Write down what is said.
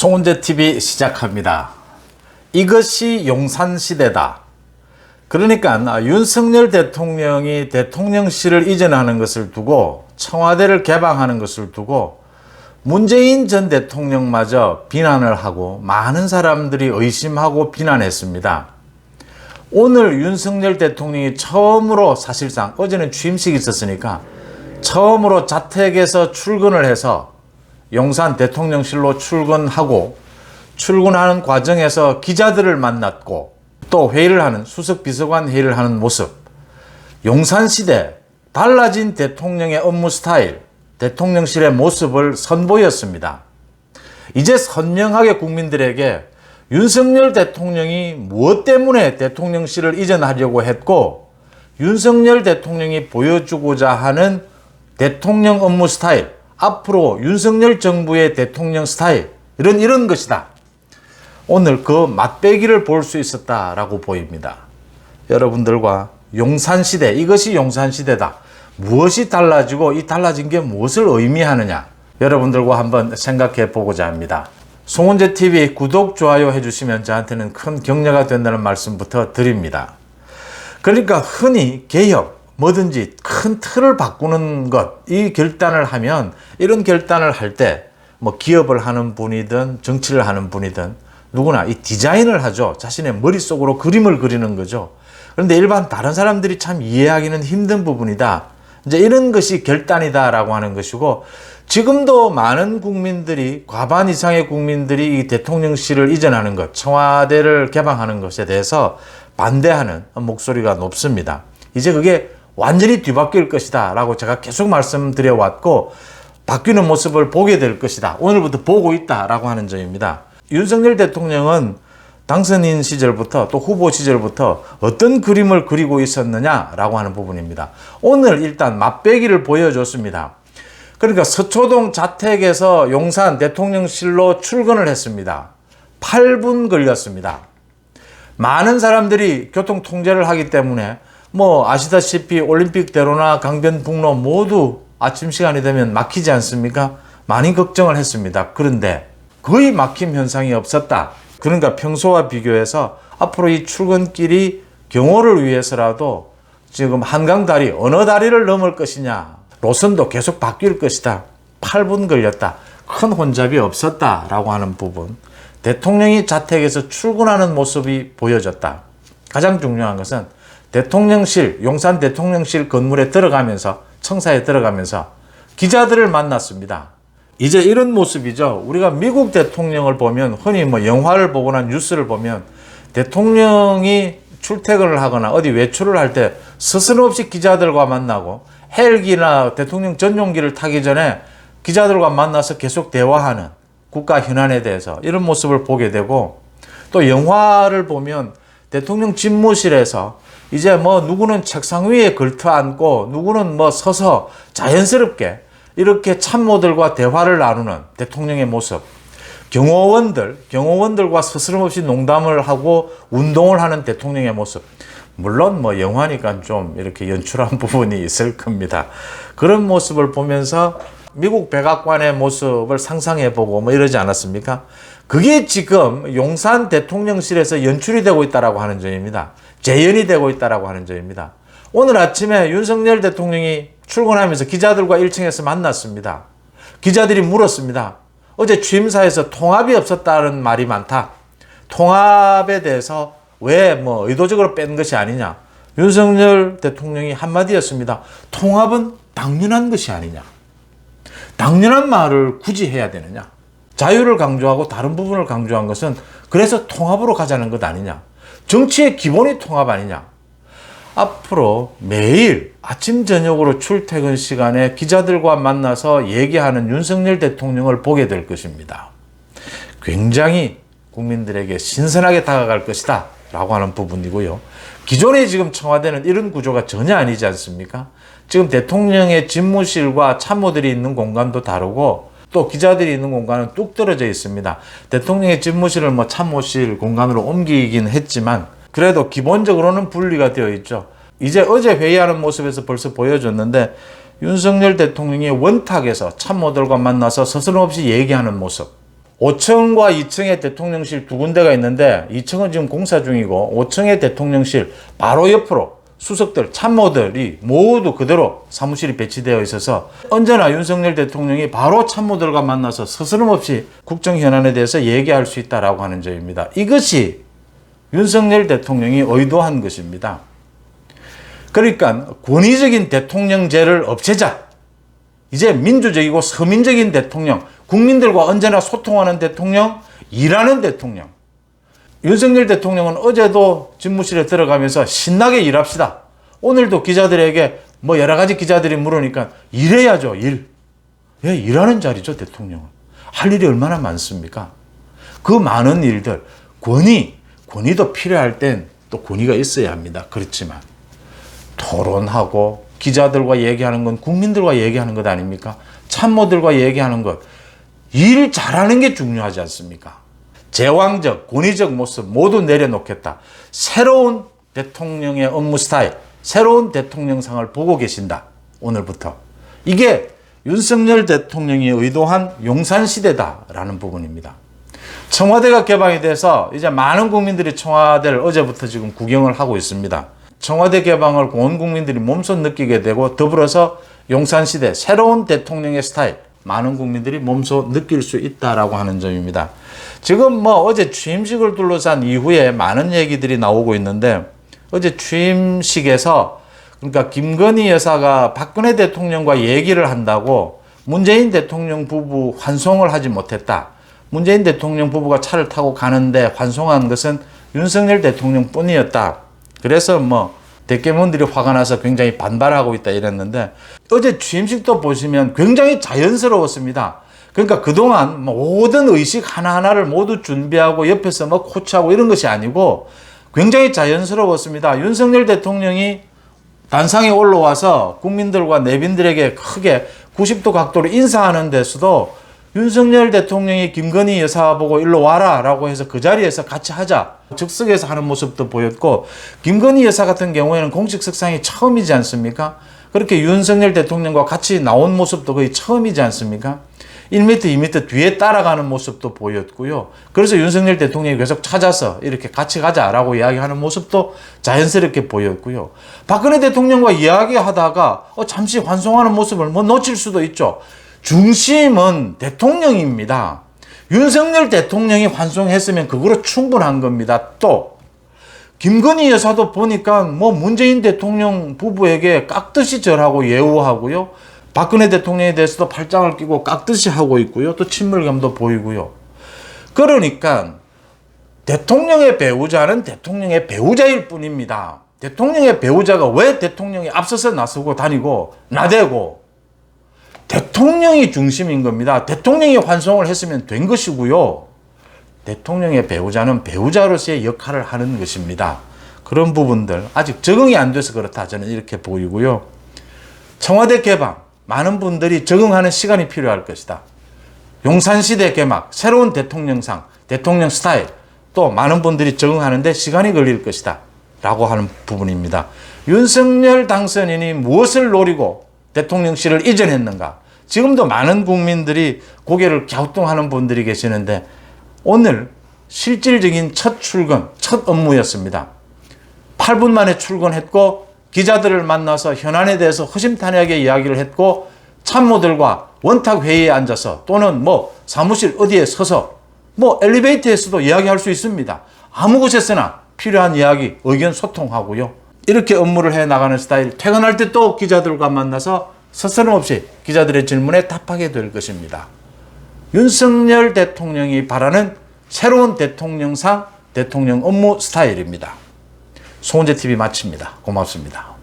송은재TV 시작합니다. 이것이 용산시대다. 그러니까 윤석열 대통령이 대통령실을 이전하는 것을 두고 청와대를 개방하는 것을 두고 문재인 전 대통령마저 비난을 하고 많은 사람들이 의심하고 비난했습니다. 오늘 윤석열 대통령이 처음으로 사실상 어제는 취임식이 있었으니까 처음으로 자택에서 출근을 해서 용산 대통령실로 출근하고 출근하는 과정에서 기자들을 만났고 또 회의를 하는 수석 비서관 회의를 하는 모습, 용산시대 달라진 대통령의 업무 스타일, 대통령실의 모습을 선보였습니다. 이제 선명하게 국민들에게 윤석열 대통령이 무엇 때문에 대통령실을 이전하려고 했고 윤석열 대통령이 보여주고자 하는 대통령 업무 스타일, 앞으로 윤석열 정부의 대통령 스타일 이런 것이다. 오늘 그 맛배기를 볼 수 있었다라고 보입니다. 여러분들과 용산시대, 이것이 용산시대다. 무엇이 달라지고 이 달라진 게 무엇을 의미하느냐, 여러분들과 한번 생각해 보고자 합니다. 송은재TV 구독, 좋아요 해주시면 저한테는 큰 격려가 된다는 말씀부터 드립니다. 그러니까 흔히 개혁, 뭐든지 큰 틀을 바꾸는 것, 이 결단을 하면, 이런 결단을 할 때 뭐 기업을 하는 분이든 정치를 하는 분이든 누구나 이 디자인을 하죠. 자신의 머릿속으로 그림을 그리는 거죠. 그런데 일반 다른 사람들이 참 이해하기는 힘든 부분이다. 이제 이런 것이 결단이다라고 하는 것이고, 지금도 많은 국민들이, 과반 이상의 국민들이 이 대통령실을 이전하는 것, 청와대를 개방하는 것에 대해서 반대하는 목소리가 높습니다. 이제 그게 완전히 뒤바뀔 것이다 라고 제가 계속 말씀드려 왔고, 바뀌는 모습을 보게 될 것이다, 오늘부터 보고 있다 라고 하는 점입니다. 윤석열 대통령은 당선인 시절부터 또 후보 시절부터 어떤 그림을 그리고 있었느냐라고 하는 부분입니다. 오늘 일단 맛배기를 보여줬습니다. 그러니까 서초동 자택에서 용산 대통령실로 출근을 했습니다. 8분 걸렸습니다. 많은 사람들이 교통 통제를 하기 때문에 뭐 아시다시피 올림픽대로나 강변북로 모두 아침 시간이 되면 막히지 않습니까? 많이 걱정을 했습니다. 그런데 거의 막힘 현상이 없었다. 그러니까 평소와 비교해서 앞으로 이 출근길이 경호를 위해서라도 지금 한강다리, 어느 다리를 넘을 것이냐, 노선도 계속 바뀔 것이다. 8분 걸렸다. 큰 혼잡이 없었다라고 하는 부분. 대통령이 자택에서 출근하는 모습이 보여졌다. 가장 중요한 것은 대통령실, 용산 대통령실 건물에 들어가면서, 청사에 들어가면서 기자들을 만났습니다. 이제 이런 모습이죠. 우리가 미국 대통령을 보면, 흔히 뭐 영화를 보거나 뉴스를 보면 대통령이 출퇴근을 하거나 어디 외출을 할 때 스스럼없이 기자들과 만나고, 헬기나 대통령 전용기를 타기 전에 기자들과 만나서 계속 대화하는, 국가 현안에 대해서 이런 모습을 보게 되고, 또 영화를 보면 대통령 집무실에서 이제 뭐 누구는 책상 위에 걸터앉고 누구는 뭐 서서 자연스럽게 이렇게 참모들과 대화를 나누는 대통령의 모습, 경호원들과 스스럼없이 농담을 하고 운동을 하는 대통령의 모습. 물론 뭐 영화니까 좀 이렇게 연출한 부분이 있을 겁니다. 그런 모습을 보면서 미국 백악관의 모습을 상상해보고 뭐 이러지 않았습니까? 그게 지금 용산 대통령실에서 연출이 되고 있다라고 하는 점입니다. 재현이 되고 있다라고 하는 점입니다. 오늘 아침에 윤석열 대통령이 출근하면서 기자들과 1층에서 만났습니다. 기자들이 물었습니다. 어제 취임사에서 통합이 없었다는 말이 많다. 통합에 대해서 왜 뭐 의도적으로 뺀 것이 아니냐. 윤석열 대통령이 한마디였습니다. 통합은 당연한 것이 아니냐. 당연한 말을 굳이 해야 되느냐. 자유를 강조하고 다른 부분을 강조한 것은 그래서 통합으로 가자는 것 아니냐. 정치의 기본이 통합 아니냐. 앞으로 매일 아침 저녁으로 출퇴근 시간에 기자들과 만나서 얘기하는 윤석열 대통령을 보게 될 것입니다. 굉장히 국민들에게 신선하게 다가갈 것이다 라고 하는 부분이고요. 기존에 지금 청와대는 이런 구조가 전혀 아니지 않습니까? 지금 대통령의 집무실과 참모들이 있는 공간도 다르고 또 기자들이 있는 공간은 뚝 떨어져 있습니다. 대통령의 집무실을 뭐 참모실 공간으로 옮기긴 했지만 그래도 기본적으로는 분리가 되어 있죠. 이제 어제 회의하는 모습에서 벌써 보여줬는데 윤석열 대통령이 원탁에서 참모들과 만나서 서슴없이 얘기하는 모습, 5층과 2층에 대통령실 두 군데가 있는데 2층은 지금 공사 중이고 5층의 대통령실 바로 옆으로 수석들, 참모들이 모두 그대로 사무실이 배치되어 있어서 언제나 윤석열 대통령이 바로 참모들과 만나서 스스럼없이 국정 현안에 대해서 얘기할 수 있다라고 하는 점입니다. 이것이 윤석열 대통령이 의도한 것입니다. 그러니까 권위적인 대통령제를 없애자. 이제 민주적이고 서민적인 대통령, 국민들과 언제나 소통하는 대통령, 일하는 대통령. 윤석열 대통령은 어제도 집무실에 들어가면서 신나게 일합시다. 오늘도 기자들에게 뭐 여러 가지 기자들이 물으니까 일해야죠, 일. 예, 일하는 자리죠, 대통령은. 할 일이 얼마나 많습니까? 그 많은 일들, 권위도 필요할 땐 또 권위가 있어야 합니다. 그렇지만 토론하고 기자들과 얘기하는 건 국민들과 얘기하는 것 아닙니까? 참모들과 얘기하는 것. 일 잘하는 게 중요하지 않습니까? 제왕적, 권위적 모습 모두 내려놓겠다. 새로운 대통령의 업무 스타일, 새로운 대통령상을 보고 계신다. 오늘부터. 이게 윤석열 대통령이 의도한 용산시대다라는 부분입니다. 청와대가 개방이 돼서 이제 많은 국민들이 청와대를 어제부터 지금 구경을 하고 있습니다. 청와대 개방을 온 국민들이 몸소 느끼게 되고 더불어서 용산시대 새로운 대통령의 스타일 많은 국민들이 몸소 느낄 수 있다라고 하는 점입니다. 지금 뭐 어제 취임식을 둘러싼 이후에 많은 얘기들이 나오고 있는데 어제 취임식에서 그러니까 김건희 여사가 박근혜 대통령과 얘기를 한다고 문재인 대통령 부부 환송을 하지 못했다. 문재인 대통령 부부가 차를 타고 가는데 환송한 것은 윤석열 대통령 뿐이었다. 그래서 뭐 대깨문들이 화가 나서 굉장히 반발하고 있다 이랬는데 어제 취임식도 보시면 굉장히 자연스러웠습니다. 그러니까 그동안 모든 의식 하나하나를 모두 준비하고 옆에서 뭐 코치하고 이런 것이 아니고 굉장히 자연스러웠습니다. 윤석열 대통령이 단상에 올라와서 국민들과 내빈들에게 크게 90도 각도로 인사하는 데서도 윤석열 대통령이 김건희 여사 보고 일로 와라 라고 해서 그 자리에서 같이 하자 즉석에서 하는 모습도 보였고 김건희 여사 같은 경우에는 공식 석상이 처음이지 않습니까? 그렇게 윤석열 대통령과 같이 나온 모습도 거의 처음이지 않습니까? 1m, 2m 뒤에 따라가는 모습도 보였고요. 그래서 윤석열 대통령이 계속 찾아서 이렇게 같이 가자라고 이야기하는 모습도 자연스럽게 보였고요. 박근혜 대통령과 이야기하다가 잠시 환송하는 모습을 뭐 놓칠 수도 있죠. 중심은 대통령입니다. 윤석열 대통령이 환송했으면 그거로 충분한 겁니다. 또 김건희 여사도 보니까 뭐 문재인 대통령 부부에게 깍듯이 절하고 예우하고요. 박근혜 대통령에 대해서도 팔짱을 끼고 깍듯이 하고 있고요. 또 친밀감도 보이고요. 그러니까 대통령의 배우자는 대통령의 배우자일 뿐입니다. 대통령의 배우자가 왜 대통령이 앞서서 나서고 다니고 나대고 대통령이 중심인 겁니다. 대통령이 환송을 했으면 된 것이고요. 대통령의 배우자는 배우자로서의 역할을 하는 것입니다. 그런 부분들 아직 적응이 안 돼서 그렇다 저는 이렇게 보이고요. 청와대 개방 많은 분들이 적응하는 시간이 필요할 것이다. 용산시대 개막 새로운 대통령상 대통령 스타일 또 많은 분들이 적응하는데 시간이 걸릴 것이다 라고 하는 부분입니다. 윤석열 당선인이 무엇을 노리고 대통령실을 이전했는가? 지금도 많은 국민들이 고개를 갸우뚱하는 분들이 계시는데 오늘 실질적인 첫 출근, 첫 업무였습니다. 8분 만에 출근했고 기자들을 만나서 현안에 대해서 허심탄회하게 이야기를 했고 참모들과 원탁 회의에 앉아서 또는 뭐 사무실 어디에 서서 뭐 엘리베이터에서도 이야기할 수 있습니다. 아무 곳에서나 필요한 이야기, 의견 소통하고요. 이렇게 업무를 해 나가는 스타일. 퇴근할 때 또 기자들과 만나서 서스럼없이 기자들의 질문에 답하게 될 것입니다. 윤석열 대통령이 바라는 새로운 대통령상 대통령 업무 스타일입니다. 송은재 TV 마칩니다. 고맙습니다.